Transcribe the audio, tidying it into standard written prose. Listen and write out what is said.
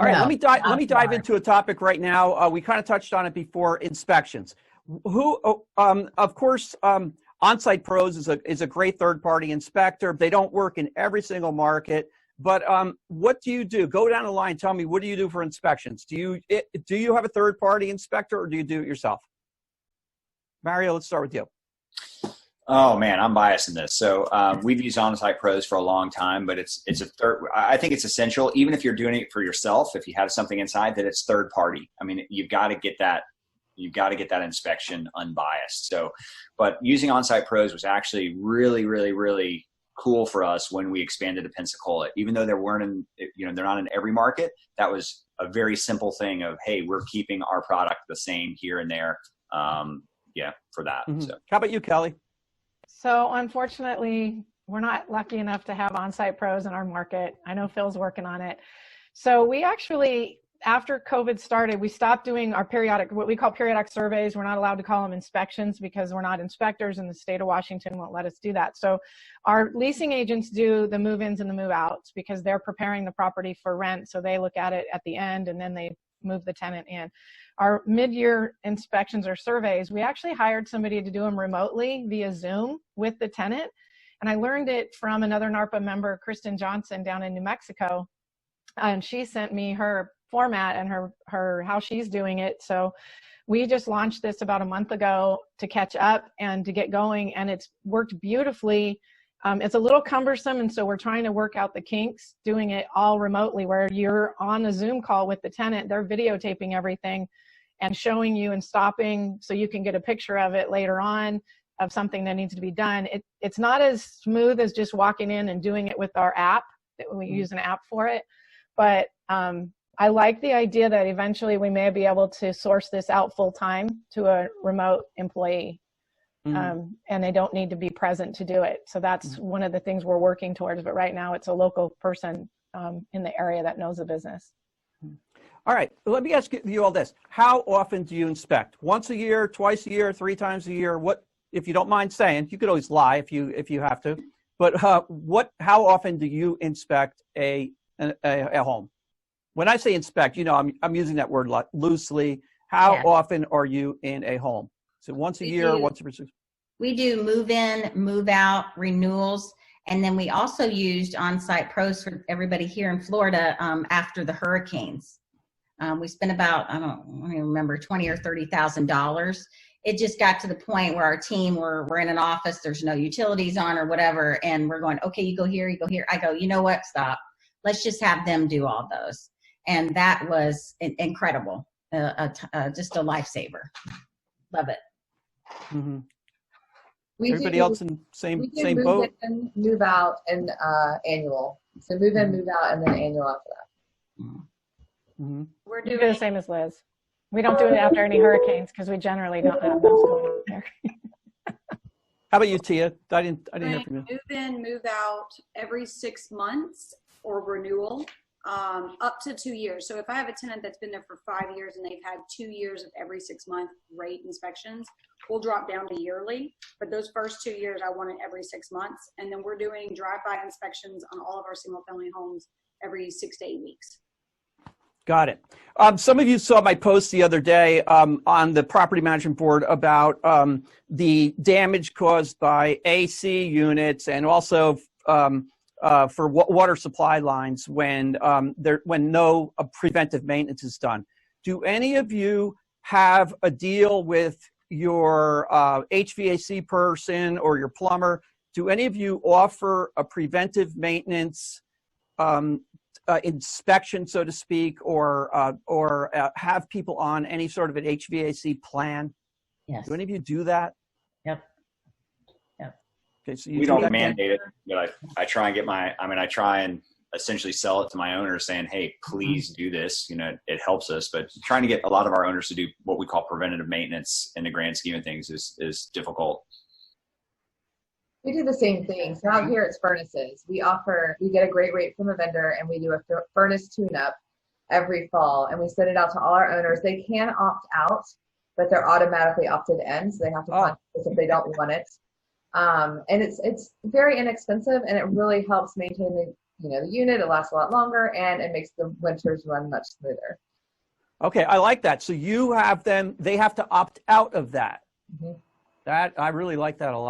All right, No, let me dive into a topic right now. We kind of touched on it before, inspections. Of course, On-Site Pros is a great third-party inspector. They don't work in every single market, but what do you do? Go down the line. Tell me, what do you do for inspections? Do you have a third-party inspector, or do you do it yourself? Mario, let's start with you. Oh man, I'm biased in this. So we've used On-Site Pros for a long time, but I think it's essential, even if you're doing it for yourself, if you have something inside, that it's third party. I mean, you've got to get that inspection unbiased. So, but using On-Site Pros was actually really, really, really cool for us when we expanded to Pensacola. Even though they're not in every market, that was a very simple thing of, hey, we're keeping our product the same here and there. For that. Mm-hmm. So. How about you, Kelly? So unfortunately, we're not lucky enough to have On-Site Pros in our market. I know Phil's working on it. So we actually, after COVID started, we stopped doing our what we call periodic surveys. We're not allowed to call them inspections because we're not inspectors, and the state of Washington won't let us do that. So our leasing agents do the move-ins and the move-outs because they're preparing the property for rent. So they look at it at the end and then they move the tenant in. Our mid-year inspections or surveys, we actually hired somebody to do them remotely via Zoom with the tenant. And I learned it from another NARPA member, Kristen Johnson, down in New Mexico. And she sent me her format and her how she's doing it. So we just launched this about a month ago to catch up and to get going. And it's worked beautifully. It's a little cumbersome, and so we're trying to work out the kinks, doing it all remotely, where you're on a Zoom call with the tenant, they're videotaping everything and showing you and stopping so you can get a picture of it later on of something that needs to be done. It's not as smooth as just walking in and doing it with our app. We use an app for it, but I like the idea that eventually we may be able to source this out full time to a remote employee. And they don't need to be present to do it. So that's one of the things we're working towards. But right now it's a local person in the area that knows the business. All right. Let me ask you all this. How often do you inspect? Once a year, twice a year, 3 times a year? What, if you don't mind saying, you could always lie if you have to, but how often do you inspect a home? When I say inspect, I'm using that word loosely. How often are you in a home? So once a year, once every 6 months? We do move in, move out, renewals, and then we also used On-Site Pros for everybody here in Florida after the hurricanes. We spent about, I don't even remember, $20,000 or $30,000. It just got to the point where our team, we're in an office, there's no utilities on or whatever, and we're going, okay, you go here, you go here. I go, you know what, stop. Let's just have them do all those. And that was incredible, just a lifesaver. Love it. Mm-hmm. Everybody else in same move boat? In, move out, and annual. So move in, move out, and then annual after that. Mm-hmm. We're doing the same as Liz. We don't do it after any hurricanes because we generally don't have those going on there. How about you, Tia? I didn't hear from you. Move in, move out every 6 months or renewal. Up to 2 years. So if I have a tenant that's been there for 5 years and they've had 2 years of every 6 month rate inspections, we'll drop down to yearly. But those first 2 years, I want it every 6 months. And then we're doing drive-by inspections on all of our single family homes every 6 to 8 weeks. Got it. Some of you saw my post the other day on the property management board about the damage caused by AC units and also for water supply lines when no preventive maintenance is done. Do any of you have a deal with your HVAC person or your plumber? Do any of you offer a preventive maintenance inspection, so to speak, or have people on any sort of an HVAC plan? Yes. Do any of you do that? Yep. Okay, so we don't mandate it, but I try and I try and essentially sell it to my owners saying, hey, please do this. It helps us, but trying to get a lot of our owners to do what we call preventative maintenance in the grand scheme of things is difficult. We do the same thing. So out here it's furnaces. We get a great rate from a vendor, and we do a furnace tune-up every fall, and we send it out to all our owners. They can opt out, but they're automatically opted in, so they have to contact us if they don't want it. And it's very inexpensive, and it really helps maintain the unit. It lasts a lot longer, and it makes the winters run much smoother. Okay, I like that. So you have them; they have to opt out of that. Mhm. That I really like that a lot.